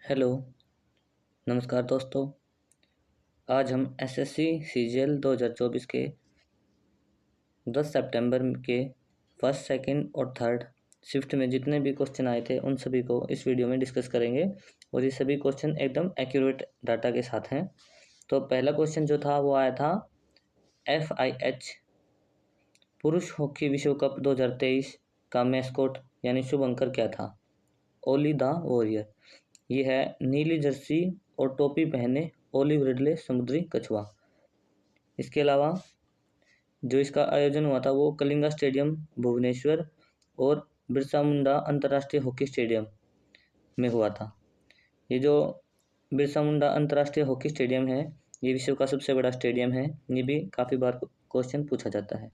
Hello, नमस्कार दोस्तों। आज हम एसएससी सीजीएल 2024 के 10 सितंबर के फर्स्ट, सेकंड और थर्ड शिफ्ट में जितने भी क्वेश्चन आए थे उन सभी को इस वीडियो में डिस्कस करेंगे और ये सभी क्वेश्चन एकदम एक्यूरेट डाटा के साथ हैं। तो पहला क्वेश्चन जो था वो आया था FIH पुरुष हॉकी विश्व कप 2023 का मैस्कोट यानी शुभ अंकर क्या था? ओली द वॉरियर। ये है नीली जर्सी और टोपी पहने ओलिव रिडले समुद्री कछुआ। इसके अलावा जो इसका आयोजन हुआ था वो कलिंगा स्टेडियम भुवनेश्वर और बिरसा मुंडा अंतर्राष्ट्रीय हॉकी स्टेडियम में हुआ था। ये जो बिरसा मुंडा अंतर्राष्ट्रीय हॉकी स्टेडियम है ये विश्व का सबसे बड़ा स्टेडियम है। ये भी काफ़ी बार क्वेश्चन पूछा जाता है।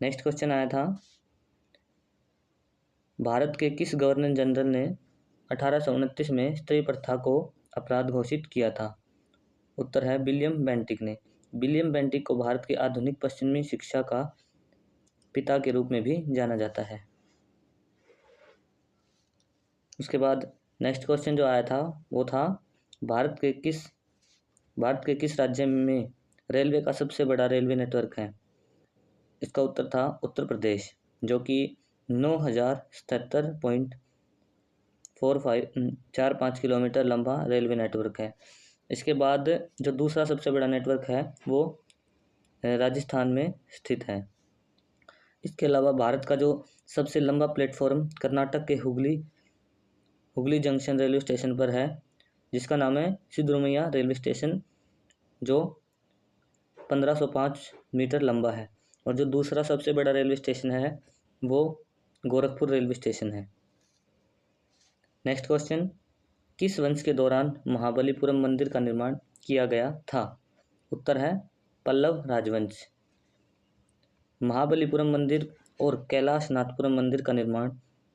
नेक्स्ट क्वेश्चन आया था भारत के किस गवर्नर जनरल ने 1829 में स्त्री प्रथा को अपराध घोषित किया था? उत्तर है विलियम बेंटिक ने। विलियम बेंटिक को भारत की आधुनिक पश्चिमी शिक्षा का पिता के रूप में भी जाना जाता है। उसके बाद नेक्स्ट क्वेश्चन जो आया था वो था भारत के किस राज्य में रेलवे का सबसे बड़ा रेलवे नेटवर्क है? इसका उत्तर था उत्तर प्रदेश, जो कि 9077.45 किलोमीटर लंबा रेलवे नेटवर्क है। इसके बाद जो दूसरा सबसे बड़ा नेटवर्क है वो राजस्थान में स्थित है। इसके अलावा भारत का जो सबसे लंबा प्लेटफॉर्म कर्नाटक के हुगली जंक्शन रेलवे स्टेशन पर है, जिसका नाम है सिद्धरमैया रेलवे स्टेशन, जो 1505 मीटर लंबा है। और जो दूसरा सबसे बड़ा रेलवे स्टेशन है वो गोरखपुर रेलवे स्टेशन है। नेक्स्ट क्वेश्चन, किस वंश के दौरान महाबलीपुरम मंदिर का निर्माण किया गया था? उत्तर है पल्लव राजवंश। महाबलीपुरम मंदिर और कैलाशनाथपुरम मंदिर का निर्माण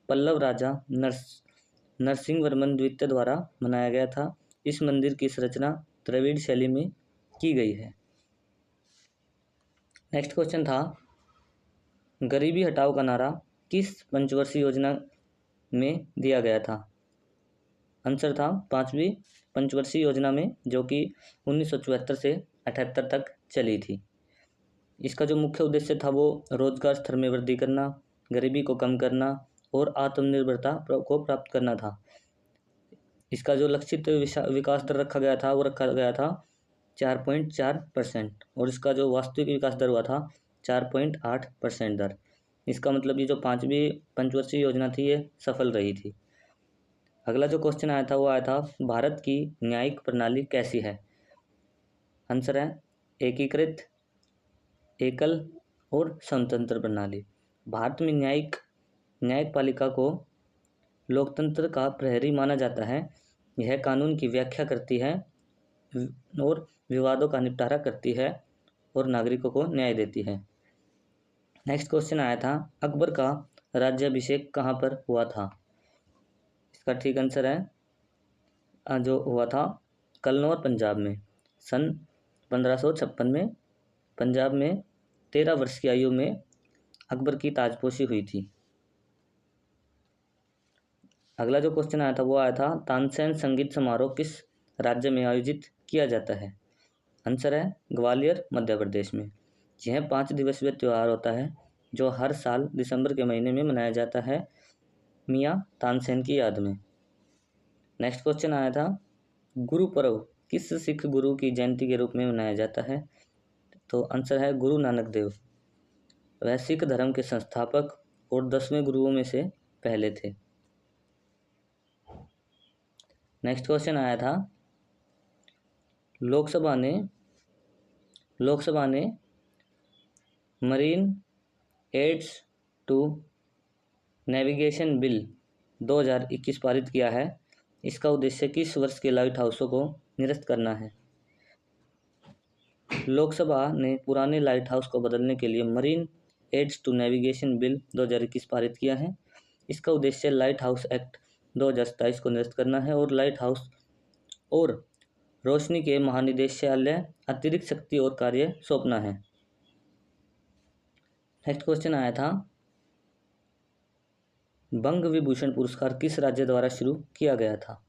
पल्लव राजा नरसिंहवर्मन द्वितीय द्वारा बनाया गया था। इस मंदिर की संरचना द्रविड़ शैली में की गई है। नेक्स्ट क्वेश्चन था गरीबी हटाओ का नारा किस पंचवर्षीय योजना में दिया गया था? आंसर था 5वीं पंचवर्षीय योजना में, जो कि 1974 से 78 तक चली थी। इसका जो मुख्य उद्देश्य था वो रोजगार स्तर में वृद्धि करना, गरीबी को कम करना और आत्मनिर्भरता को प्राप्त करना था। इसका जो लक्षित विकास दर रखा गया था वो रखा गया था 4.4% और इसका जो वास्तविक विकास दर हुआ था 4.8% दर। इसका मतलब ये जो 5वीं पंचवर्षीय योजना थी ये सफल रही थी। अगला जो क्वेश्चन आया था वो आया था भारत की न्यायिक प्रणाली कैसी है? आंसर है एकीकृत, एकल और स्वतंत्र प्रणाली। भारत में न्यायपालिका को लोकतंत्र का प्रहरी माना जाता है। यह कानून की व्याख्या करती है और विवादों का निपटारा करती है और नागरिकों को न्याय देती है। नेक्स्ट क्वेश्चन आया था अकबर का राज्याभिषेक कहाँ पर हुआ था? इसका ठीक आंसर है जो हुआ था कन्नौज पंजाब में सन 1556 में। पंजाब में 13 वर्ष की आयु में अकबर की ताजपोशी हुई थी। अगला जो क्वेश्चन आया था वो आया था तानसेन संगीत समारोह किस राज्य में आयोजित किया जाता है? आंसर है ग्वालियर मध्य प्रदेश में। यह 5 दिवसीय त्यौहार होता है जो हर साल दिसंबर के महीने में मनाया जाता है मियाँ तानसेन की याद में। नेक्स्ट क्वेश्चन आया था गुरु पर्व किस सिख गुरु की जयंती के रूप में मनाया जाता है? तो आंसर है गुरु नानक देव। वह सिख धर्म के संस्थापक और 10वें गुरुओं में से पहले थे। नेक्स्ट क्वेश्चन आया था लोकसभा ने marine aids to navigation bill 2021 पारित किया है। इसका उद्देश्य किस वर्ष के लाइट हाउसों को निरस्त करना है? लोकसभा ने पुराने लाइट हाउस को बदलने के लिए marine aids to navigation bill 2021 पारित किया है। इसका उद्देश्य लाइट हाउस एक्ट 2027 को निरस्त करना है और लाइट हाउस और रोशनी के महानिदेशालय अतिरिक्त शक्ति और कार्य सौंपना है। नेक्स्ट क्वेश्चन आया था बंग विभूषण पुरस्कार किस राज्य द्वारा शुरू किया गया था?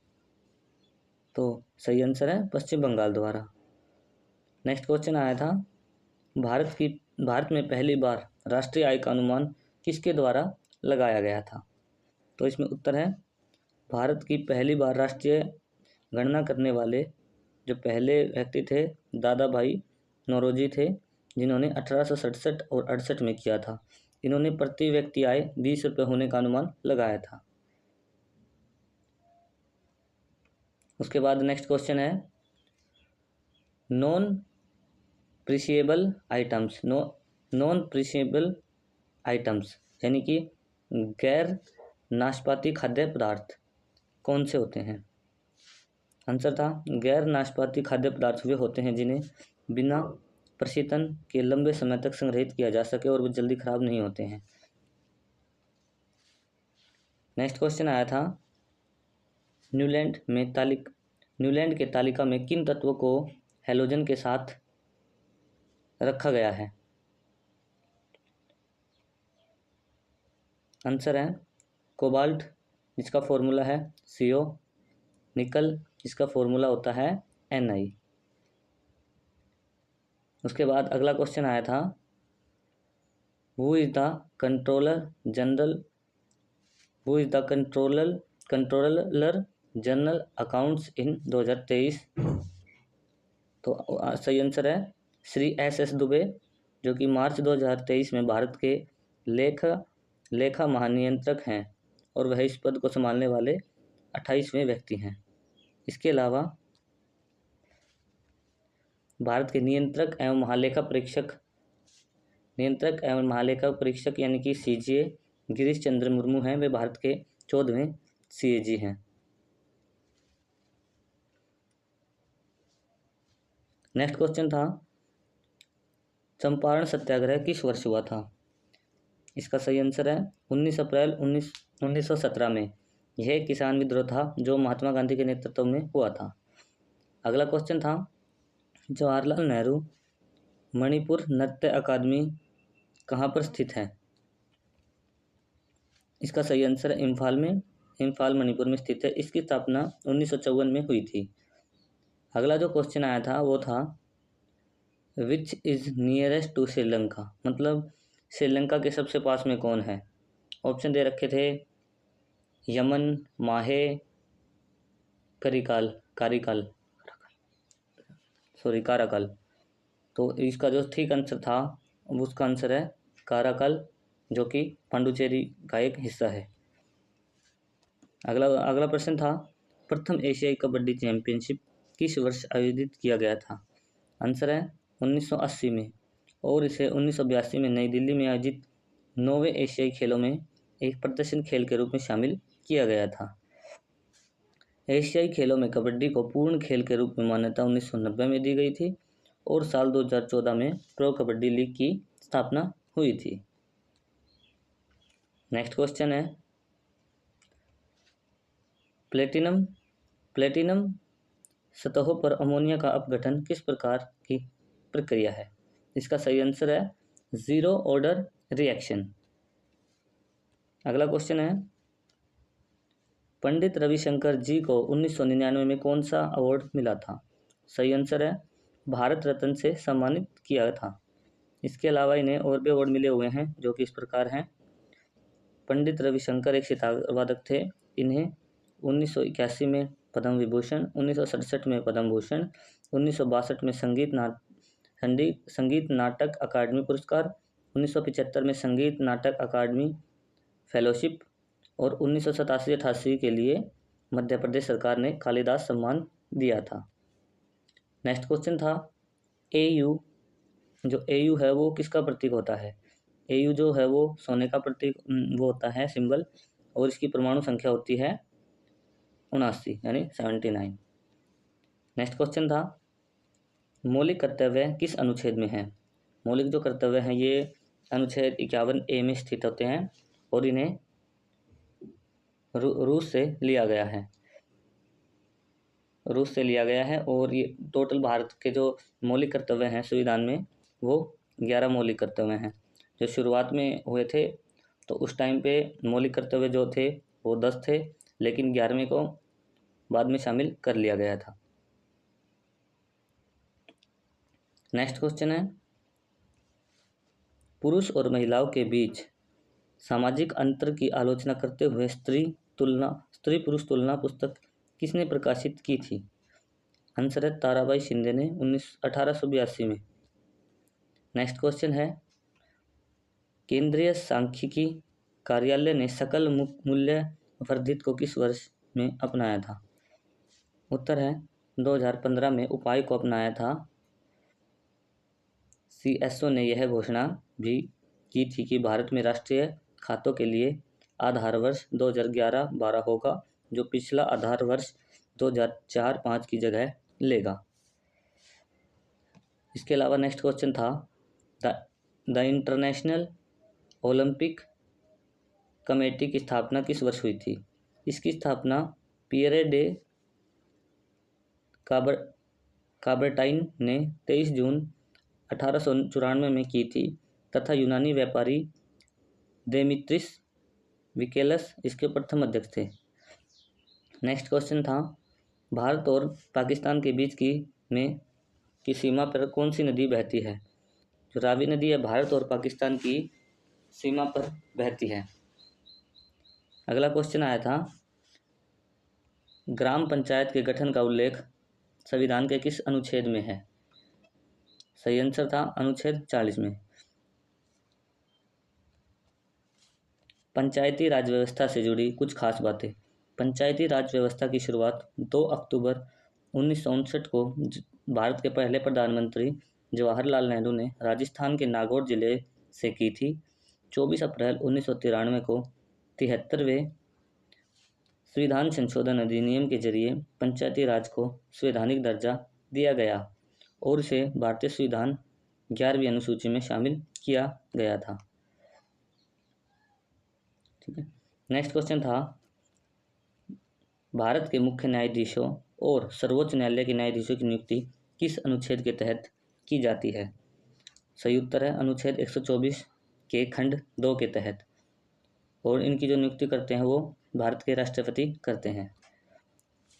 तो सही आंसर है पश्चिम बंगाल द्वारा। नेक्स्ट क्वेश्चन आया था, भारत में पहली बार राष्ट्रीय आय का अनुमान किसके द्वारा लगाया गया था? तो इसमें उत्तर है, भारत की पहली बार राष्ट्रीय गणना करने वाले जो पहले व्यक्ति थे दादा भाई नौरोजी थे, जिन्होंने 1867 और 68 में किया था। इन्होंने प्रति व्यक्ति आय 20 रुपये होने का अनुमान लगाया था। उसके बाद नेक्स्ट क्वेश्चन है, नॉन प्रिशिएबल आइटम्स यानी कि गैर नाशपाती खाद्य पदार्थ कौन से होते हैं? आंसर था, गैर नाशपाती खाद्य पदार्थ वे होते हैं जिन्हें बिना प्रशीतन के लंबे समय तक संग्रहित किया जा सके और वे जल्दी खराब नहीं होते हैं। नेक्स्ट क्वेश्चन आया था, न्यूलैंड के तालिका में किन तत्वों को हैलोजन के साथ रखा गया है? आंसर है कोबाल्ट, जिसका फॉर्मूला है CO, निकल, जिसका फॉर्मूला होता है Na। उसके बाद अगला क्वेश्चन आया था, who is the controller general accounts in 2023? तो सही आंसर है श्री SS दुबे, जो कि मार्च 2023 में भारत के लेखा महानियंत्रक हैं और वह इस पद को संभालने वाले 28वें व्यक्ति हैं। इसके अलावा भारत के नियंत्रक एवं महालेखा परीक्षक यानी कि CGA गिरीश चंद्र मुर्मू हैं, वे भारत के 14वें CAG हैं। नेक्स्ट क्वेश्चन था, चंपारण सत्याग्रह किस वर्ष हुआ था? इसका सही आंसर है 19 अप्रैल 1917 में। यह एक किसान विद्रोह था जो महात्मा गांधी के नेतृत्व में हुआ था। अगला क्वेश्चन था, जवाहरलाल नेहरू मणिपुर नृत्य अकादमी कहाँ पर स्थित है? इसका सही आंसर है इम्फाल मणिपुर में स्थित है। इसकी स्थापना 1954 में हुई थी। अगला जो क्वेश्चन आया था वो था, which is nearest to Sri Lanka, मतलब श्रीलंका के सबसे पास में कौन है? ऑप्शन दे रखे थे, यमन, माहे, काराकल। तो इसका जो ठीक आंसर था उसका आंसर है काराकल, जो कि पांडुचेरी का एक हिस्सा है। अगला प्रश्न था, प्रथम एशियाई कबड्डी चैंपियनशिप किस वर्ष आयोजित किया गया था? आंसर है 1980 में, और इसे 1982 में नई दिल्ली में आयोजित 9वें एशियाई खेलों में एक प्रदर्शन खेल के रूप में शामिल किया गया था। एशियाई खेलों में कबड्डी को पूर्ण खेल के रूप में मान्यता 1990 में दी गई थी और साल 2014 में प्रो कबड्डी लीग की स्थापना हुई थी। नेक्स्ट क्वेश्चन है, प्लेटिनम सतहों पर अमोनिया का अपघटन किस प्रकार की प्रक्रिया है? इसका सही आंसर है जीरो ऑर्डर रिएक्शन। अगला क्वेश्चन है, पंडित रविशंकर जी को 1999 में कौन सा अवार्ड मिला था? सही आंसर है भारत रत्न से सम्मानित किया था। इसके अलावा इन्हें और भी अवार्ड मिले हुए हैं जो कि इस प्रकार हैं। पंडित रविशंकर एक सितार वादक थे, इन्हें 1981 में पद्म विभूषण, 1967 में पद्म भूषण, 1962 में संगीत नाटक अकादमी पुरस्कार, 1975 में संगीत नाटक अकादमी फेलोशिप और 1987-88 के लिए मध्य प्रदेश सरकार ने कालिदास सम्मान दिया था। नेक्स्ट क्वेश्चन था, AU, जो AU है वो किसका प्रतीक होता है? AU जो है वो सोने का प्रतीक वो होता है सिंबल, और इसकी परमाणु संख्या होती है 79 यानी 79। नेक्स्ट क्वेश्चन था, मौलिक कर्तव्य किस अनुच्छेद में है? मौलिक जो कर्तव्य हैं ये अनुच्छेद 51A में स्थित होते हैं और इन्हें रूस से लिया गया है और ये टोटल भारत के जो मौलिक कर्तव्य हैं संविधान में वो 11 मौलिक कर्तव्य हैं। जो शुरुआत में हुए थे तो उस टाइम पे मौलिक कर्तव्य जो थे वो 10 थे, लेकिन 11वें को बाद में शामिल कर लिया गया था। नेक्स्ट क्वेश्चन है, पुरुष और महिलाओं के बीच सामाजिक अंतर की आलोचना करते हुए स्त्री पुरुष तुलना पुस्तक किसने प्रकाशित की थी? आंसर है ताराबाई शिंदे ने 1882 में। नेक्स्ट क्वेश्चन है, केंद्रीय सांख्यिकी कार्यालय ने सकल मूल्य वर्धित को किस वर्ष में अपनाया था? उत्तर है 2015 में उपाय को अपनाया था। CSO ने यह घोषणा भी की थी कि भारत में राष्ट्रीय खातों के लिए आधार वर्ष 2011-12 होगा, जो पिछला आधार वर्ष 2004-5 की जगह लेगा। इसके अलावा नेक्स्ट क्वेश्चन था, द इंटरनेशनल ओलंपिक कमेटी की स्थापना किस वर्ष हुई थी? इसकी स्थापना पियरे डे काबरटाइन ने 23 जून 1894 में की थी तथा यूनानी व्यापारी देमित्रिस विकेलस इसके प्रथम अध्यक्ष थे। नेक्स्ट क्वेश्चन था, भारत और पाकिस्तान के बीच की सीमा पर कौन सी नदी बहती है? जो रावी नदी है भारत और पाकिस्तान की सीमा पर बहती है। अगला क्वेश्चन आया था, ग्राम पंचायत के गठन का उल्लेख संविधान के किस अनुच्छेद में है? सही आंसर था अनुच्छेद 40 में। पंचायती राज व्यवस्था से जुड़ी कुछ खास बातें। पंचायती राज व्यवस्था की शुरुआत 2 अक्टूबर 1959 को भारत के पहले प्रधानमंत्री जवाहरलाल नेहरू ने राजस्थान के नागौर जिले से की थी। 24 अप्रैल 1993 को 73वें संविधान संशोधन अधिनियम के जरिए पंचायती राज को संवैधानिक दर्जा दिया गया और इसे भारतीय संविधान 11वीं अनुसूची में शामिल किया गया था। ठीक है। नेक्स्ट क्वेश्चन था, भारत के मुख्य न्यायाधीशों और सर्वोच्च न्यायालय के न्यायाधीशों की नियुक्ति किस अनुच्छेद के तहत की जाती है? सही उत्तर है अनुच्छेद 124 के खंड 2 के तहत, और इनकी जो नियुक्ति करते हैं वो भारत के राष्ट्रपति करते हैं।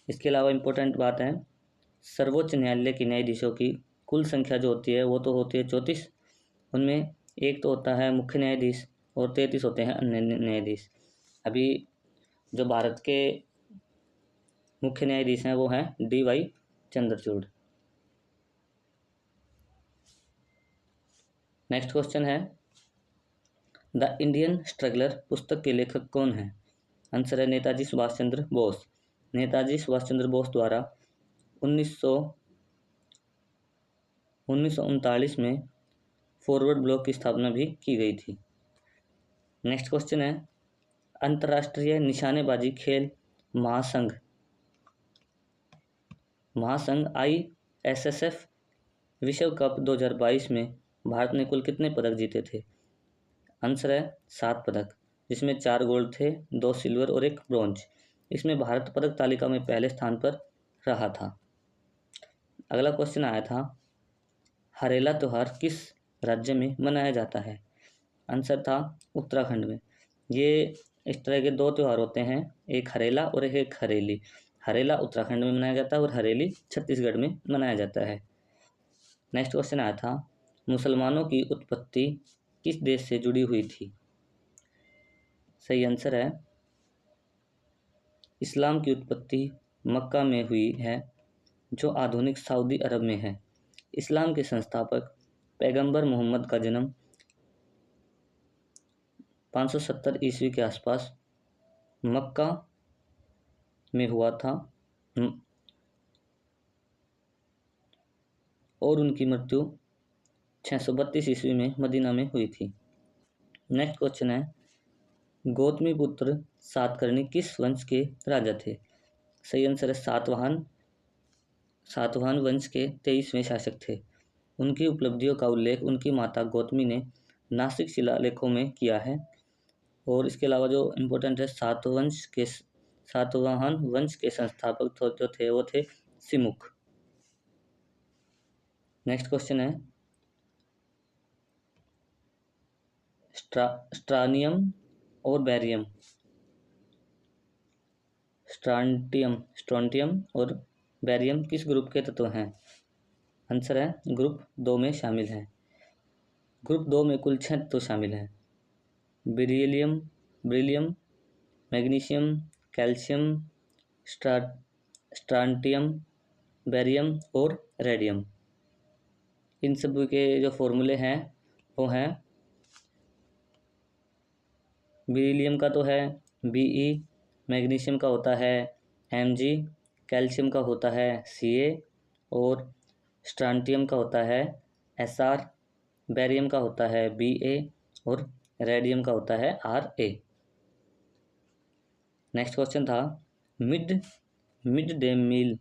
इसके अलावा इम्पोर्टेंट बात है, सर्वोच्च न्यायालय के न्यायाधीशों की कुल संख्या जो होती है वो तो होती है 34। उनमें एक तो होता है मुख्य न्यायाधीश और 33 होते हैं अन्य न्यायाधीश। अभी जो भारत के मुख्य न्यायाधीश हैं वो हैं DY चंद्रचूड़। नेक्स्ट क्वेश्चन है, द इंडियन स्ट्रगलर पुस्तक के लेखक कौन है? आंसर है नेताजी सुभाष चंद्र बोस। नेताजी सुभाष चंद्र बोस द्वारा 1939 में फॉरवर्ड ब्लॉक की स्थापना भी की गई थी। नेक्स्ट क्वेश्चन है, अंतर्राष्ट्रीय निशानेबाजी खेल महासंघ ISSF विश्व कप 2022 में भारत ने कुल कितने पदक जीते थे? आंसर है 7 पदक, जिसमें 4 गोल्ड थे, 2 सिल्वर और 1 ब्रॉन्ज। इसमें भारत पदक तालिका में पहले स्थान पर रहा था। अगला क्वेश्चन आया था, हरेला त्योहार किस राज्य में मनाया जाता है? आंसर था उत्तराखंड में। ये इस तरह के 2 त्यौहार होते हैं, एक हरेला और एक हरेली। हरेला उत्तराखंड में मनाया जाता है और हरेली छत्तीसगढ़ में मनाया जाता है। नेक्स्ट क्वेश्चन आया था, मुसलमानों की उत्पत्ति किस देश से जुड़ी हुई थी? सही आंसर है इस्लाम की उत्पत्ति मक्का में हुई है, जो आधुनिक सऊदी अरब में है। इस्लाम के संस्थापक पैगंबर मोहम्मद का जन्म 570 ईस्वी के आसपास मक्का में हुआ था और उनकी मृत्यु 632 ईस्वी में मदीना में हुई थी। नेक्स्ट क्वेश्चन है, गौतमी पुत्र सातकर्णी किस वंश के राजा थे? सही आंसर है सातवाहन वंश के 23वें शासक थे। उनकी उपलब्धियों का उल्लेख उनकी माता गौतमी ने नासिक शिलालेखों में किया है। और इसके अलावा जो इम्पोर्टेंट है, सातवाहन वंश के संस्थापक जो थे वो थे सिमुख। नेक्स्ट क्वेश्चन है, स्ट्रानियम और बैरियम स्ट्रोंटियम और बेरियम किस ग्रुप के तत्व हैं? आंसर है ग्रुप 2 में शामिल हैं। ग्रुप 2 में कुल 6 तत्व शामिल हैं। ब्रिलियम, मैग्नीशियम, कैल्शियम, स्ट्रांटियम, बेरियम और रेडियम। इन सब के जो फॉर्मूले हैं वो हैं, बेरिलियम का तो है Be, मैग्नीशियम का होता है Mg, कैल्शियम का होता है Ca और स्ट्रांटियम का होता है Sr, बेरियम का होता है Ba और रेडियम का होता है Ra। नेक्स्ट क्वेश्चन था मिड डे मील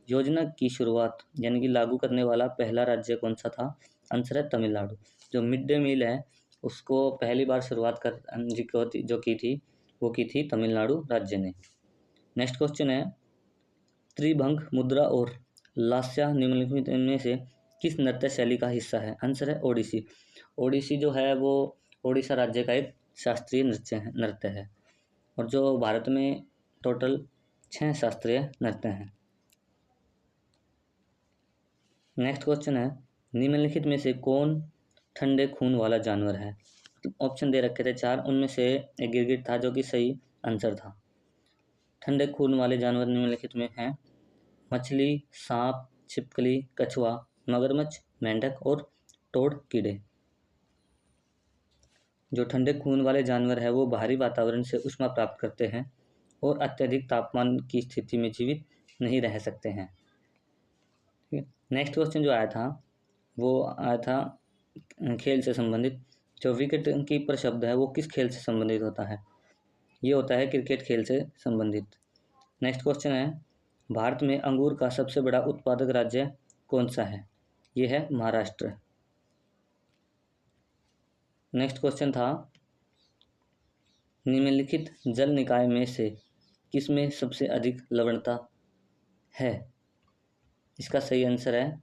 योजना की शुरुआत यानी कि लागू करने वाला पहला राज्य कौन सा था? आंसर है तमिलनाडु। जो मिड डे मील है उसको पहली बार शुरुआत जो की थी तमिलनाडु राज्य ने। नेक्स्ट क्वेश्चन है त्रिभंग मुद्रा और लास्या निम्नलिखित में से किस नृत्य शैली का हिस्सा है? आंसर है ओडिसी। ओडिसी जो है वो ओडिशा राज्य का एक शास्त्रीय नृत्य है और जो भारत में टोटल 6 शास्त्रीय नृत्य हैं। नेक्स्ट क्वेश्चन है निम्नलिखित में से कौन ठंडे खून वाला जानवर है? ऑप्शन दे रखे थे 4, उनमें से एक गिरगिट था जो कि सही आंसर था। ठंडे खून वाले जानवर निम्नलिखित में हैं मछली, सांप, छिपकली, कछुआ, मगरमच्छ, मेंढक और टोड कीड़े। जो ठंडे खून वाले जानवर है वो बाहरी वातावरण से ऊष्मा प्राप्त करते हैं और अत्यधिक तापमान की स्थिति में जीवित नहीं रह सकते हैं। नेक्स्ट क्वेश्चन जो आया था वो आया था खेल से संबंधित। जो विकेट कीपर शब्द है वो किस खेल से संबंधित होता है? ये होता है क्रिकेट खेल से संबंधित। नेक्स्ट क्वेश्चन है भारत में अंगूर का सबसे बड़ा उत्पादक राज्य कौन सा है? ये है महाराष्ट्र। नेक्स्ट क्वेश्चन था निम्नलिखित जल निकाय में से किसमें सबसे अधिक लवणता है? इसका सही आंसर है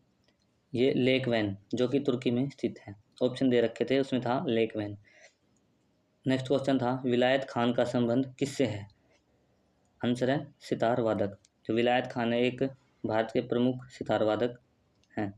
ये लेक वैन जो कि तुर्की में स्थित है। ऑप्शन दे रखे थे उसमें था लेक वैन। नेक्स्ट क्वेश्चन था विलायत खान का संबंध किससे है? आंसर है सितार वादक। जो विलायत खान है एक भारत के प्रमुख सितार वादक हैं।